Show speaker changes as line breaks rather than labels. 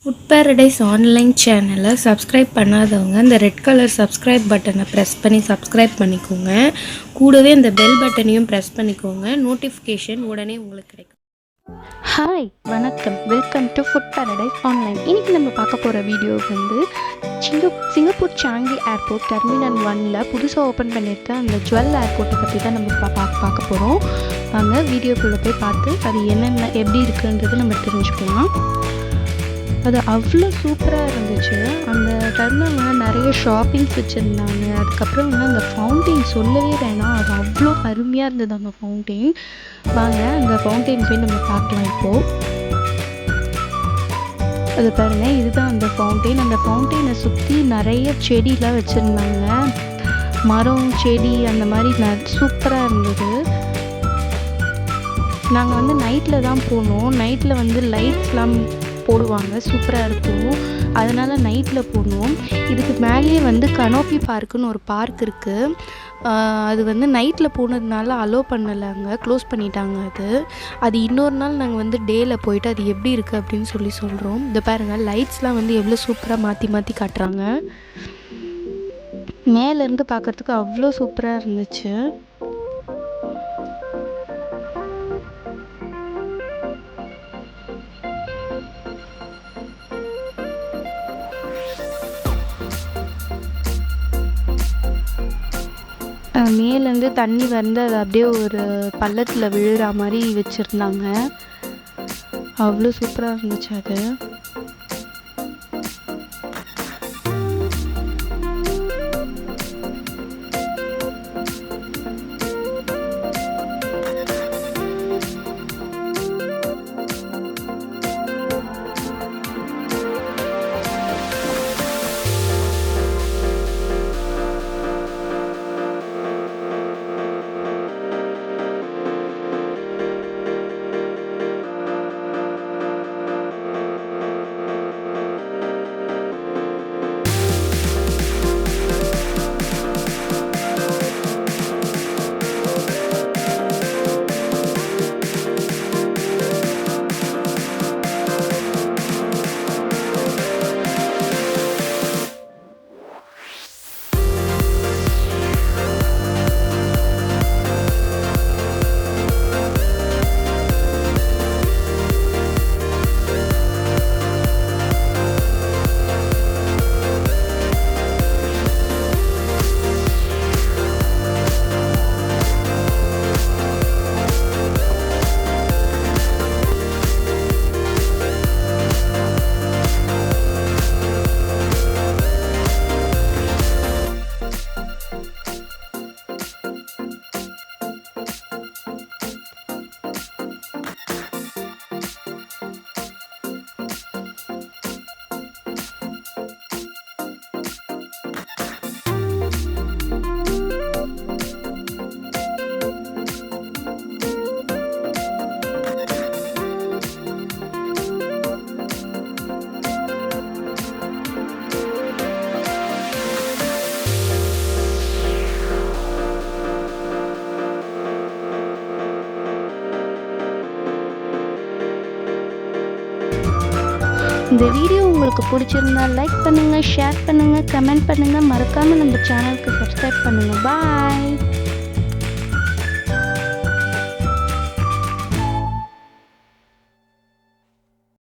Food paradise online சேனலை subscribe பண்ணாதவங்க இந்த ரெட் கலர் சப்ஸ்கிரைப் பட்டனை ப்ரெஸ் பண்ணி சப்ஸ்கிரைப் பண்ணிக்கோங்க. கூடவே இந்த பெல் பட்டனையும் ப்ரெஸ் பண்ணிக்கோங்க. நோட்டிஃபிகேஷன் உடனே உங்களுக்கு கிடைக்கும்.
ஹாய், வணக்கம். Welcome to food paradise online. இன்றைக்கி நம்ம பார்க்க போகிற வீடியோ வந்து சிங்கப்பூர் சாங்கி ஏர்போர்ட் டெர்மினல் 1ல் புதுசாக ஓப்பன் பண்ணியிருக்க அந்த ஜுவல் ஏர்போர்ட்டை பற்றி தான் நம்ம பார்க்க போகிறோம். வாங்க வீடியோக்குள்ளே போய் பார்த்து அது என்னென்ன எப்படி இருக்குன்றது நம்ம தெரிஞ்சுக்கலாம். அது அவ்வளோ சூப்பராக இருந்துச்சு. அந்த டெர்மினலில் நிறைய ஷாப்பிங்ஸ் வச்சுருந்தாங்க. அதுக்கப்புறம் வந்து அந்த ஃபவுண்டெயின் சொல்லவே வேணாம், அது அவ்வளோ அருமையாக இருந்தது அந்த ஃபவுண்டெயின். வாங்க அந்த ஃபவுண்டெயின் போய் நம்ம பார்க்கலாம். இப்போது அது பாருங்கள், இதுதான் அந்த ஃபவுண்டெயின். அந்த ஃபவுண்டெயினை சுற்றி நிறைய செடிலாம் வச்சுருந்தாங்க. மரம் செடி அந்த மாதிரி சூப்பராக இருந்தது. நாங்கள் வந்து நைட்டில் தான் போனோம். நைட்டில் வந்து லைட்ஸ்லாம் போடுவாங்க, சூப்பராக இருக்கும். அதனால் நைட்டில் போனோம். இதுக்கு மேலேயே வந்து கனோப்பி பார்க்குன்னு ஒரு பார்க் இருக்குது. அது வந்து நைட்டில் போனதுனால அலோவ் பண்ணலைங்க, க்ளோஸ் பண்ணிட்டாங்க. அது இன்னொரு நாள் நாங்கள் வந்து டேயில் போயிட்டு அது எப்படி இருக்குது அப்படின்னு சொல்கிறோம். இந்த பாருங்கள், லைட்ஸ்லாம் வந்து எவ்வளோ சூப்பராக மாற்றி மாற்றி காட்டுறாங்க. மேலேருந்து பார்க்குறதுக்கு அவ்வளோ சூப்பராக இருந்துச்சு. மேலேருந்து தண்ணி வந்து அது அப்படியே ஒரு பள்ளத்தில் விழுற மாதிரி வச்சுருந்தாங்க. அவ்வளோ சூப்பராக இருந்துச்சு அது. இந்த வீடியோ உங்களுக்கு பிடிச்சிருந்தா லைக் பண்ணுங்கள், ஷேர் பண்ணுங்கள், கமெண்ட் பண்ணுங்கள். மறக்காமல் நம்ம சேனலுக்கு சப்ஸ்கிரைப் பண்ணுங்கள். பாய்.